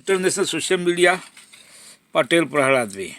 International social media Patel Prahlad भी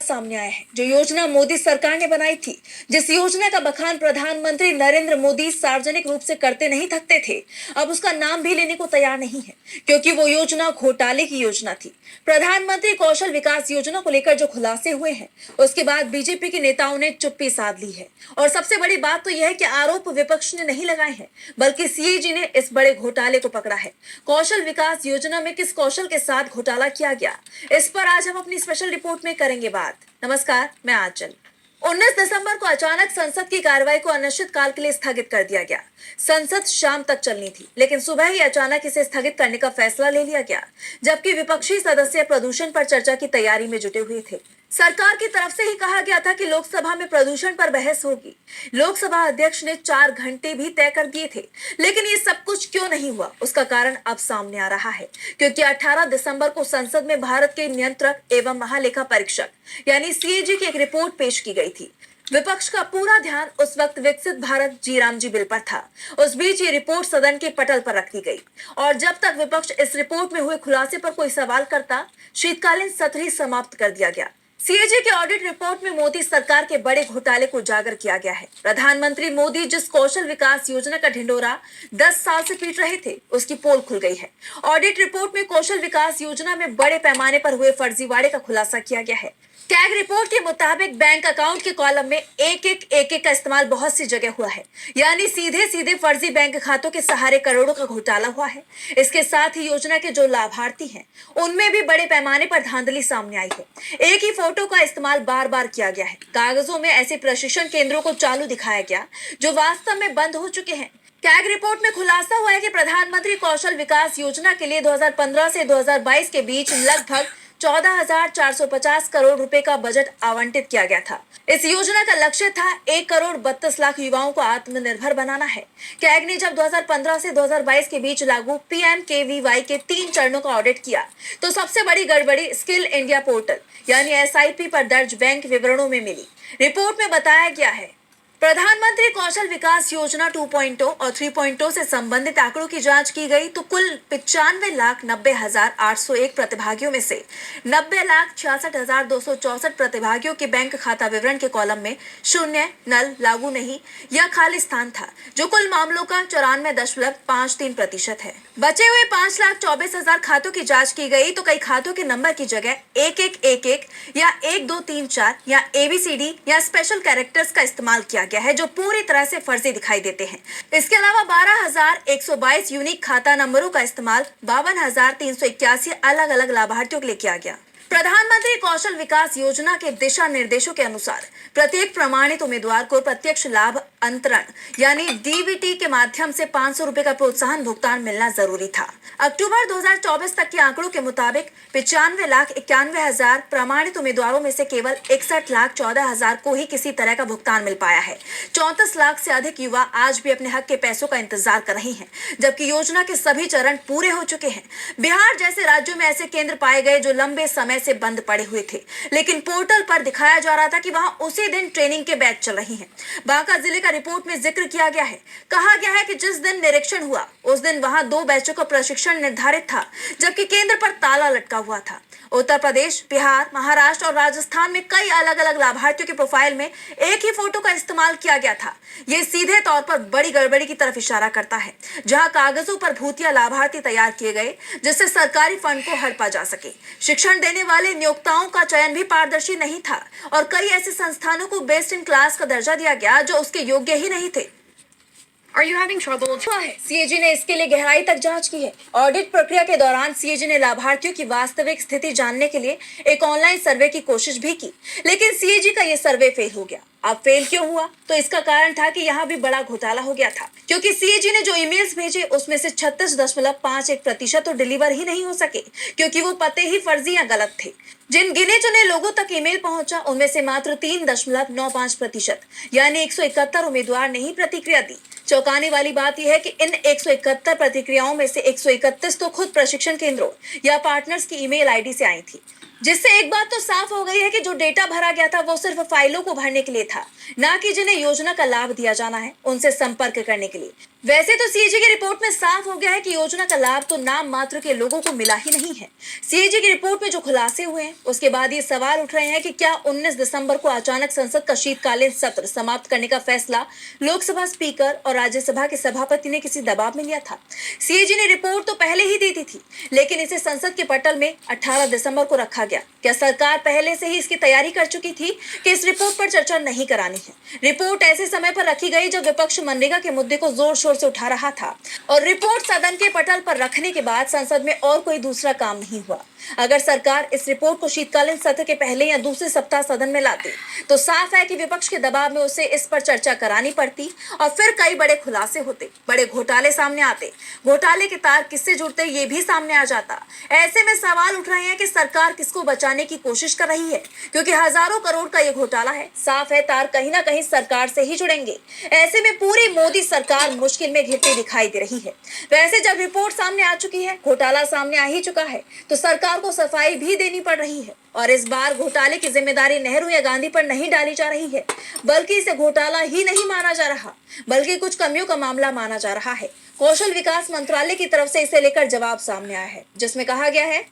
सामने आया है जो योजना मोदी सरकार ने बनाई थी, जिस योजना का बखान प्रधानमंत्री नरेंद्र मोदी सार्वजनिक रूप से करते नहीं थकते थे, अब उसका नाम भी लेने को तैयार नहीं है, क्योंकि वो योजना घोटाले की योजना थी। प्रधानमंत्री कौशल विकास योजना को लेकर जो खुलासे हुए हैं, उसके बाद बीजेपी के नेताओं ने चुप्पी साध ली है। और सबसे बड़ी बात तो यह है कि आरोप विपक्ष ने नहीं लगाए हैं, बल्कि सीएजी ने इस बड़े घोटाले को पकड़ा है। कौशल विकास योजना में किस कौशल के साथ घोटाला किया गया, इस पर आज हम अपनी स्पेशल रिपोर्ट में करेंगे बात। नमस्कार, मैं आंचल। 19 दिसंबर को अचानक संसद की कार्रवाई को अनिश्चित काल के लिए स्थगित कर दिया गया। संसद शाम तक चलनी थी, लेकिन सुबह ही अचानक इसे स्थगित करने का फैसला ले लिया गया, जबकि विपक्षी सदस्य प्रदूषण पर चर्चा की तैयारी में जुटे हुए थे। सरकार की तरफ से ही कहा गया था कि लोकसभा में प्रदूषण पर बहस होगी। लोकसभा अध्यक्ष ने 4 घंटे भी तय कर दिए थे, लेकिन ये सब कुछ क्यों नहीं हुआ, उसका कारण अब सामने आ रहा है। क्योंकि 18 दिसंबर को संसद में भारत के नियंत्रक एवं महालेखा परीक्षक यानी सीएजी की एक रिपोर्ट पेश की गई थी। विपक्ष का पूरा ध्यान उस वक्त विकसित भारत जी बिल पर था। उस बीच ये रिपोर्ट सदन के पटल पर रख दी गई, और जब तक विपक्ष इस रिपोर्ट में हुए खुलासे पर कोई सवाल करता, शीतकालीन सत्र ही समाप्त कर दिया गया। सीएजी की ऑडिट रिपोर्ट में मोदी सरकार के बड़े घोटाले को उजागर किया गया है। प्रधानमंत्री मोदी जिस कौशल विकास योजना का ढिंढोरा 10 साल से पीट रहे थे, उसकी पोल खुल गई है। ऑडिट रिपोर्ट में कौशल विकास योजना में बड़े पैमाने पर हुए फर्जीवाड़े का खुलासा किया गया है। कैग रिपोर्ट के मुताबिक बैंक अकाउंट के कॉलम में एक का इस्तेमाल बहुत सी जगह हुआ है, यानी सीधे सीधे फर्जी बैंक खातों के सहारे करोड़ों का घोटाला हुआ है। इसके साथ ही योजना के जो लाभार्थी हैं, उनमें भी बड़े पैमाने पर धांधली सामने आई है। एक ही फोटो का इस्तेमाल बार बार किया गया है। कागजों में ऐसे प्रशिक्षण केंद्रों को चालू दिखाया गया जो वास्तव में बंद हो चुके हैं। कैग रिपोर्ट में खुलासा हुआ है कि प्रधानमंत्री कौशल विकास योजना के लिए 2015 से 2022 के बीच लगभग 14,450 करोड़ रुपए का बजट आवंटित किया गया था। इस योजना का लक्ष्य था 1,32,00,000 युवाओं को आत्मनिर्भर बनाना है। कैग ने जब 2015 से 2022 के बीच लागू PMKVY के 3 चरणों का ऑडिट किया, तो सबसे बड़ी गड़बड़ी स्किल इंडिया पोर्टल यानी SIP पर दर्ज बैंक विवरणों में मिली। रिपोर्ट में बताया गया है, प्रधानमंत्री कौशल विकास योजना 2.0 और 3.0 से संबंधित आंकड़ों की जांच की गई तो कुल 95,90,801 प्रतिभागियों में से 90,66,264 प्रतिभागियों के बैंक खाता विवरण के कॉलम में शून्य, नल, लागू नहीं या खाली स्थान था, जो कुल मामलों का 94.53% है। बचे हुए 5,24,000 खातों की जांच की गई तो कई खातों के नंबर की जगह 1111 या 1234 या ABCD या स्पेशल कैरेक्टर्स का इस्तेमाल किया गया है, जो पूरी तरह से फर्जी दिखाई देते हैं। इसके अलावा 12,122 यूनिक खाता नंबरों का इस्तेमाल 52,381 अलग अलग लाभार्थियों के लिए किया गया। प्रधानमंत्री कौशल विकास योजना के दिशा निर्देशों के अनुसार प्रत्येक प्रमाणित उम्मीदवार को प्रत्यक्ष लाभ अंतरण यानी DBT के माध्यम से 500 रुपए का प्रोत्साहन भुगतान मिलना जरूरी था। अक्टूबर 2024 तक के आंकड़ों के मुताबिक 95,91,000 प्रमाणित उम्मीदवारों में से केवल 61,14,000 को ही किसी तरह का भुगतान मिल पाया है। 34 लाख से अधिक युवा आज भी अपने हक के पैसों का इंतजार कर रहे हैं, जबकि योजना के सभी चरण पूरे हो चुके हैं। बिहार जैसे राज्यों में ऐसे केंद्र पाए गए जो लंबे समय से बंद पड़े हुए थे, लेकिन पोर्टल पर दिखाया जा रहा था कि वहां उसी दिन ट्रेनिंग के बैच चल रही हैं। बांका जिले का रिपोर्ट में जिक्र किया गया है। कहा गया है कि जिस दिन निरीक्षण हुआ उस दिन वहां 2 बैचों का प्रशिक्षण निर्धारित था, जबकि केंद्र पर ताला लटका हुआ था। उत्तर प्रदेश, बिहार, महाराष्ट्र और राजस्थान में कई अलग अलग लाभार्थियों के प्रोफाइल में एक ही फोटो का इस्तेमाल किया गया था। ये सीधे तौर पर बड़ी गड़बड़ी की तरफ इशारा करता है, जहां कागजों पर भूतिया लाभार्थी तैयार किए गए जिससे सरकारी फंड को हड़पा जा सके। शिक्षण देने वाले नियोक्ताओं का चयन भी पारदर्शी नहीं था और कई ऐसे संस्थानों को बेस्ट इन क्लास का दर्जा दिया गया जो उसके योग्य ही नहीं थे। Are you having trouble? CAG ने इसके लिए गहराई तक जांच की है। ऑडिट प्रक्रिया के दौरान सीएजी ने लाभार्थियों की वास्तविक स्थिति जानने के लिए एक ऑनलाइन सर्वे की कोशिश भी की, लेकिन सीएजी का यह सर्वे फेल हो गया। अब फेल क्यों हुआ? तो इसका कारण था कि यहाँ भी बड़ा घोटाला हो गया था, क्योंकि सीएजी ने जो ईमेल्स भेजे उसमें से 36.51% तो डिलीवर ही नहीं हो सके, क्योंकि वो पते ही फर्जी या गलत थे। जिन गिने चुने लोगों तक ईमेल पहुंचा उनमें से मात्र 3.95% यानी 171 उम्मीदवार ने ही प्रतिक्रिया दी। चौंकाने वाली बात यह है कि इन 171 प्रतिक्रियाओं में से 131 तो खुद प्रशिक्षण केंद्रों या पार्टनर्स की ईमेल आईडी से आई थी। जिससे एक बात तो साफ हो गई है कि जो डेटा भरा गया था वो सिर्फ फाइलों को भरने के लिए था, ना कि जिन्हें योजना का लाभ दिया जाना है उनसे संपर्क करने के लिए। वैसे तो सीएजी की रिपोर्ट में साफ हो गया है कि योजना का लाभ तो नाम मात्र के लोगों को मिला ही नहीं है। सीएजी की रिपोर्ट में जो खुलासे हुए हैं उसके बाद ये सवाल उठ रहे हैं कि क्या 19 दिसंबर को अचानक संसद का शीतकालीन सत्र समाप्त करने का फैसला लोकसभा स्पीकर और राज्यसभा के सभापति ने किसी दबाव में लिया था। सीएजी ने रिपोर्ट तो पहले ही दी थी, लेकिन इसे संसद के पटल में 18 दिसंबर को रखा गया। क्या सरकार पहले से ही इसकी तैयारी कर चुकी थी कि इस रिपोर्ट पर चर्चा नहीं करानी है? रिपोर्ट ऐसे समय पर रखी गई जब विपक्ष मनरेगा के मुद्दे को जोर शोर से उठा रहा था और रिपोर्ट सदन के पटल पर रखने के बाद संसद में और कोई दूसरा काम नहीं हुआ। अगर सरकार इस रिपोर्ट को शीतकालीन सत्र के पहले या दूसरे सप्ताह सदन में लाती तो साफ है कि विपक्ष के दबाव में उसे इस पर चर्चा करानी पड़ती और फिर कई बड़े खुलासे होते, बड़े घोटाले सामने आते, घोटाले के तार किससे जुड़ते ये भी सामने आ जाता। ऐसे में सवाल उठ रहे हैं कि सरकार किसको बचाने की कोशिश कर रही है, क्योंकि हजारों करोड़ का ये घोटाला है। साफ है तार कहीं ना कहीं सरकार से ही जुड़ेंगे। ऐसे में पूरी मोदी सरकार मुश्किल में घिरती दिखाई दे रही है। वैसे जब रिपोर्ट सामने आ चुकी है, घोटाला सामने आ ही चुका है, तो सरकार को सफाई भी देनी पड़ रही है। और इस बार घोटाले की जिम्मेदारी नेहरू या गांधी पर नहीं डाली जा रही है, बल्कि इसे घोटाला ही नहीं माना जा रहा, बल्कि कुछ कमियों का मामला माना जा रहा है। कौशल विकास मंत्रालय की तरफ से इसे लेकर जवाब सामने आया है, जिसमें कहा गया है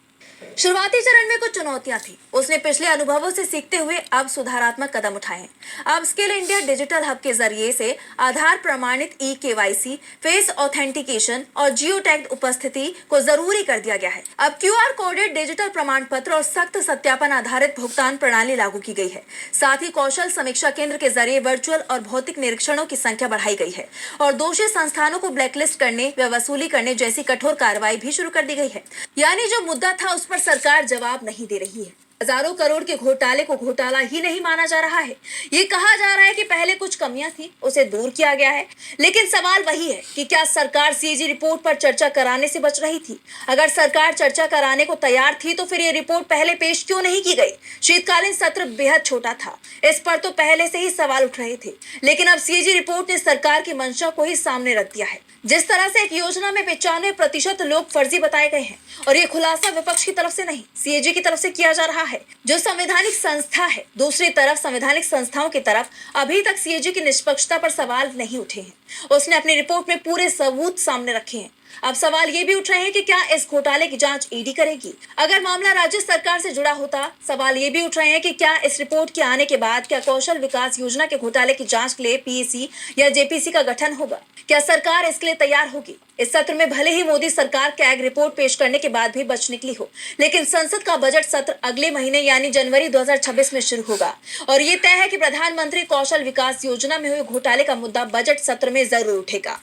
शुरुआती चरण में कुछ चुनौतियां थी, उसने पिछले अनुभवों से सीखते हुए अब सुधारात्मक कदम उठाए हैं। अब स्किल इंडिया डिजिटल हब के जरिए से आधार प्रमाणित ई-केवाईसी, फेस ऑथेंटिकेशन और जियो टैग्ड उपस्थिति को जरूरी कर दिया गया है। अब क्यूआर कोडेड डिजिटल प्रमाण पत्र और सख्त सत्यापन आधारित भुगतान प्रणाली लागू की गई है। साथ ही कौशल समीक्षा केंद्र के जरिए वर्चुअल और भौतिक निरीक्षणों की संख्या बढ़ाई गई है और दोषी संस्थानों को ब्लैकलिस्ट करने व वसूली करने जैसी कठोर कार्रवाई भी शुरू कर दी गई है। यानी जो मुद्दा था उस पर सरकार जवाब नहीं दे रही है। हजारों करोड़ के घोटाले को घोटाला ही नहीं माना जा रहा है। ये कहा जा रहा है कि पहले कुछ कमियां थी, उसे दूर किया गया है, लेकिन सवाल वही है कि क्या सरकार सीएजी रिपोर्ट पर चर्चा कराने से बच रही थी? अगर सरकार चर्चा कराने को तैयार थी तो फिर ये रिपोर्ट पहले पेश क्यों नहीं की गई? शीतकालीन सत्र बेहद छोटा था, इस पर तो पहले से ही सवाल उठ रहे थे, लेकिन अब सीएजी रिपोर्ट ने सरकार की मंशा को ही सामने रख दिया है। जिस तरह से एक योजना में 95% लोग फर्जी बताए गए हैं और ये खुलासा विपक्ष की तरफ से नहीं, सीएजी की तरफ से किया जा रहा है, जो संवैधानिक संस्था है। दूसरी तरफ संवैधानिक संस्थाओं की तरफ अभी तक सीएजी की निष्पक्षता पर सवाल नहीं उठे हैं। उसने अपनी रिपोर्ट में पूरे सबूत सामने रखे हैं। अब सवाल ये भी उठ रहे हैं कि क्या इस घोटाले की जांच ईडी करेगी? अगर मामला राज्य सरकार से जुड़ा होता, सवाल ये भी उठ रहे हैं कि क्या इस रिपोर्ट के आने के बाद क्या कौशल विकास योजना के घोटाले की जांच के लिए पीएसी या जेपीसी का गठन होगा? क्या सरकार इसके लिए तैयार होगी? इस सत्र में भले ही मोदी सरकार कैग रिपोर्ट पेश करने के बाद भी बच निकली हो, लेकिन संसद का बजट सत्र अगले महीने यानी जनवरी 2026 में शुरू होगा और ये तय है कि प्रधानमंत्री कौशल विकास योजना में हुए घोटाले का मुद्दा बजट सत्र में जरूर उठेगा।